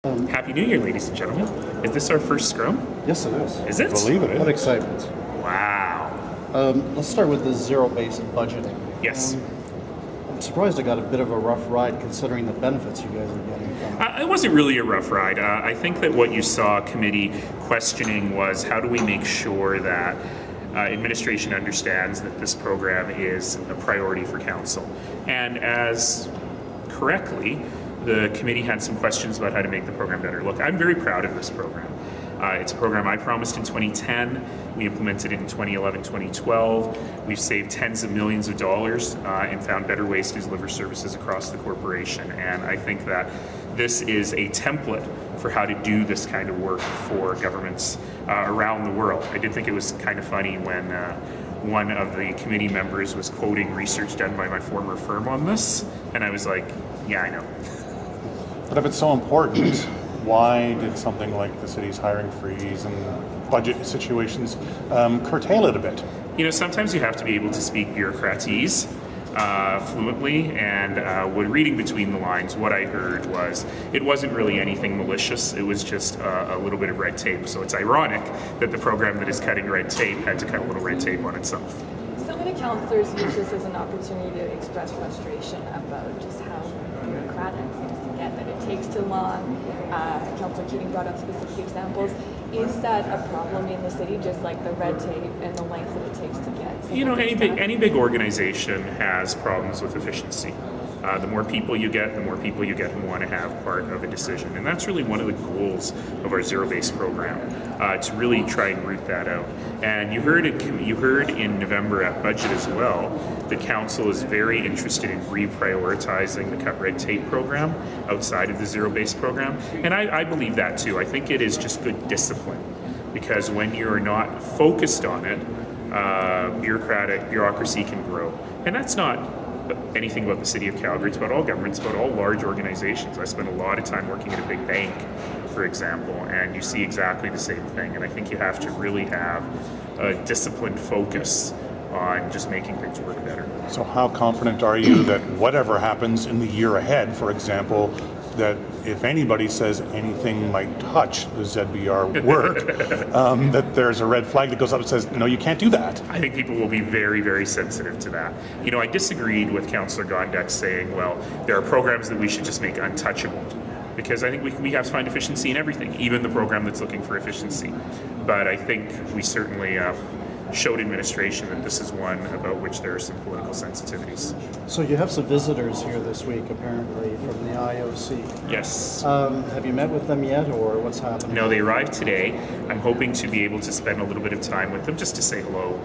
Happy New Year, ladies and gentlemen. Is this our first scrum? Yes, it is. Is it? Believe it What is. excitement. Wow. Let's start with the zero-based budgeting. Yes. I'm surprised I got a bit of a rough ride considering the benefits you guys are getting from it. It wasn't really a rough ride. I think that what you saw committee questioning was how do we make sure that administration understands that this program is a priority for council. And as correctly, the committee had some questions about how to make the program better. Look, I'm very proud of this program. It's a program I promised in 2010. We implemented it in 2011, 2012. We've saved tens of millions of dollars and found better ways to deliver services across the corporation. And I think that this is a template for how to do this kind of work for governments around the world. I did think it was kind of funny when one of the committee members was quoting research done by my former firm on this, and I was like, yeah, I know. But if it's so important, why did something like the city's hiring freeze and budget situations curtail it a bit? You know, sometimes you have to be able to speak bureaucratese fluently, and when reading between the lines, what I heard was it wasn't really anything malicious. It was just a little bit of red tape. So it's ironic that the program that is cutting red tape had to cut a little red tape on itself. So many councillors use this as an opportunity to express frustration about just how bureaucratic things can get, that it takes too long. Councillor Keating brought up specific examples. Is that a problem in the city, just like the red tape and the length that it takes to get? You know, any big organization has problems with efficiency. The more people you get who want to have part of a decision. And that's really one of the goals of our zero-based program, to really try and root that out. And you heard in November at budget as well, the council is very interested in reprioritizing the Cut Red Tape program outside of the zero-based program. And I believe that too. I think it is just good discipline, because when you're not focused on it, bureaucracy can grow. And that's not anything about the city of Calgary. It's about all governments, about all large organizations. I spent a lot of time working at a big bank, for example, and you see exactly the same thing. And I think you have to really have a disciplined focus on just making things work better. So how confident are you that whatever happens in the year ahead, for example, that if anybody says anything might touch the ZBR work, that there's a red flag that goes up and says, no, you can't do that? I think people will be very, very sensitive to that. You know, I disagreed with Councillor Gondek saying, well, there are programs that we should just make untouchable, because I think we have to find efficiency in everything, even the program that's looking for efficiency. But I think we certainly showed administration that this is one about which there are some political sensitivities. So you have some visitors here this week, apparently, from the IOC. Yes. Have you met with them yet, or what's happening? No, they arrived today. I'm hoping to be able to spend a little bit of time with them just to say hello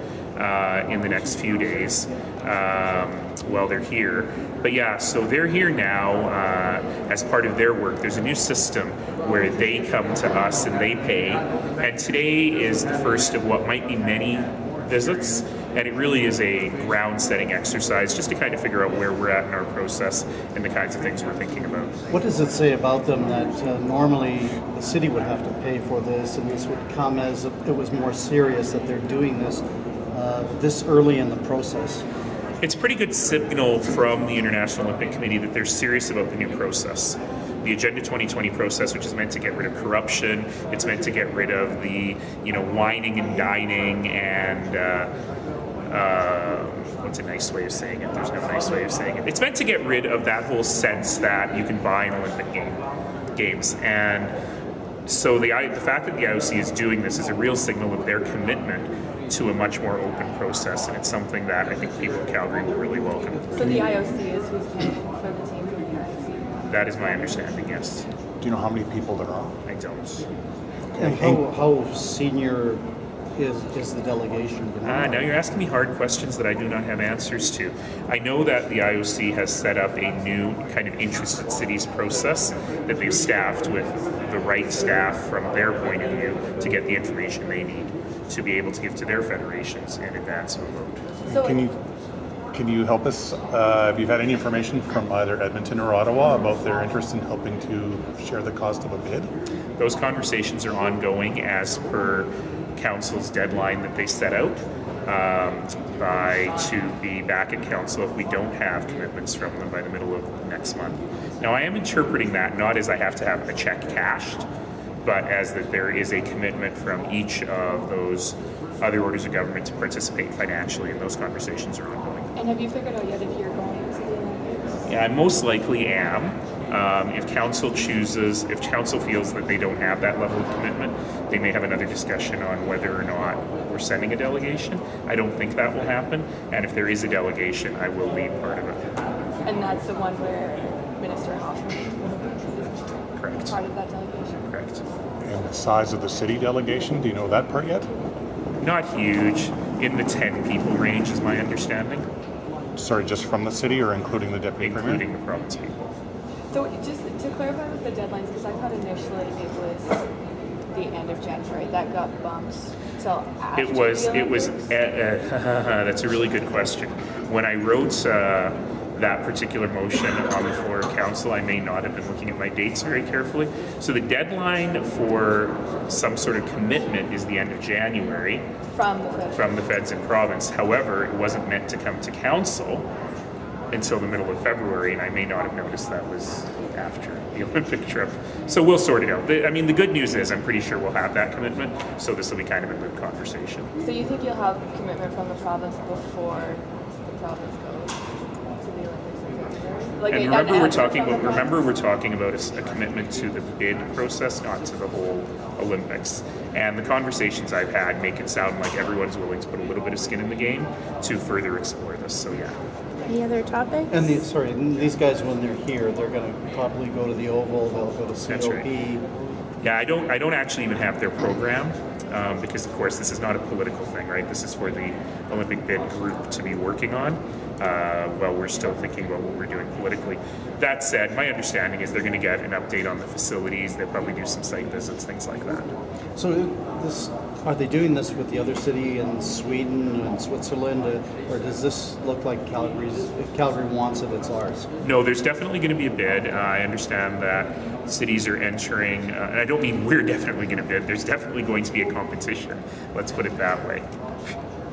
in the next few days while they're here. But yeah, so they're here now as part of their work. There's a new system where they come to us and they pay. And today is the first of what might be many visits. And it really is a ground-setting exercise just to kind of figure out where we're at in our process and the kinds of things we're thinking about. What does it say about them that normally the city would have to pay for this, and this would come as it was more serious that they're doing this this early in the process? It's a pretty good signal from the International Olympic Committee that they're serious about the new process. The Agenda 2020 process, which is meant to get rid of corruption, it's meant to get rid of the, whining and dining and what's a nice way of saying it? There's no nice way of saying it. It's meant to get rid of that whole sense that you can buy an Olympic games. And so the fact that the IOC is doing this is a real signal of their commitment to a much more open process, and it's something that I think people of Calgary will really welcome. So the IOC is who's paying for the team from the IOC? That is my understanding, yes. Do you know how many people there are? I don't. And how senior is the delegation? Now you're asking me hard questions that I do not have answers to. I know that the IOC has set up a new kind of interested cities process that they've staffed with the right staff from their point of view to get the information they need to be able to give to their federations in advance of a vote. So Can you help us? Have you had any information from either Edmonton or Ottawa about their interest in helping to share the cost of a bid? Those conversations are ongoing as per council's deadline that they set out. to be back at council if we don't have commitments from them by the middle of next month. Now, I am interpreting that not as I have to have a check cashed, but as that there is a commitment from each of those other orders of government to participate financially, and those conversations are ongoing. And have you figured out yet if you're going to the Olympics? Yeah, I most likely am. If council feels that they don't have that level of commitment, they may have another discussion on whether or not we're sending a delegation. I don't think that will happen, and if there is a delegation, I will be part of it. And that's the one where Minister Hoffman is Correct. part of that delegation? Correct. And the size of the city delegation, do you know that part yet? Not huge, in the 10 people range is my understanding, Sorry, just from the city or including the deputy including premier? the province people. So just to clarify with the deadlines, because I thought initially it was the end of January, that got bumped till after It was. the Olympics? That's a really good question. When I wrote that particular motion on the floor of council, I may not have been looking at my dates very carefully. So the deadline for some sort of commitment is the end of January From the feds and province. However, it wasn't meant to come to council until the middle of February, and I may not have noticed that was after the Olympic trip. So we'll sort it out. The good news is I'm pretty sure we'll have that commitment, so this will be kind of a good conversation. So you think you'll have commitment from the province before the province goes to the Olympics in February? Like And an remember, answer from the province? we're talking about a commitment to the bid process, not to the whole Olympics. And the conversations I've had make it sound like everyone's willing to put a little bit of skin in the game to further explore this. So yeah. Any other topics? And these guys, when they're here, they're going to probably go to the Oval, they'll go to COP. That's right. Yeah, I don't actually even have their program because, of course, this is not a political thing, right? This is for the Olympic bid group to be working on while we're still thinking about what we're doing politically. That said, my understanding is they're going to get an update on the facilities. They'll probably do some site visits, things like that. So are they doing this with the other city in Sweden and Switzerland, or does this look like Calgary's? If Calgary wants it, it's ours. No, there's definitely going to be a bid. I understand that cities are entering, and I don't mean we're definitely going to bid. There's definitely going to be a competition. Let's put it that way.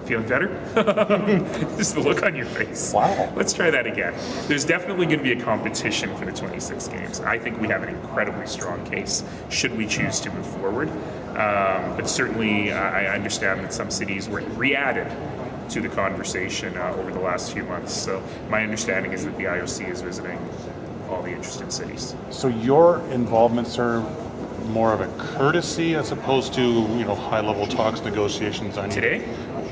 Feeling better? Just the look on your face. Wow. Let's try that again. There's definitely going to be a competition for the 26 games. I think we have an incredibly strong case should we choose to move forward. But certainly I understand that some cities were re-added to the conversation over the last few months. So my understanding is that the IOC is visiting all the interested cities. So your involvements are more of a courtesy as opposed to, high-level talks, negotiations on Today?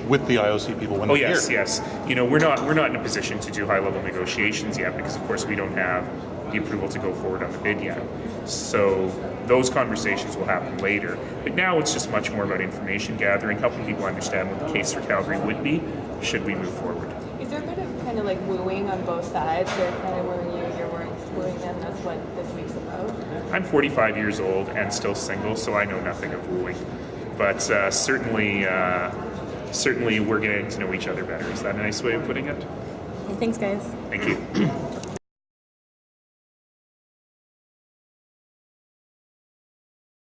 with the IOC people when Oh they're yes, here. yes. We're not in a position to do high-level negotiations yet because, of course, we don't have the approval to go forward on the bid yet. So those conversations will happen later. But now it's just much more about information gathering, helping people understand what the case for Calgary would be should we move forward. Is there a bit of kind of like wooing on both sides? They're kind of wooing you, you're wooing them. That's what this week's about. I'm 45 years old and still single, so I know nothing of wooing. But certainly we're getting to know each other better. Is that a nice way of putting it? Thanks, guys. Thank you.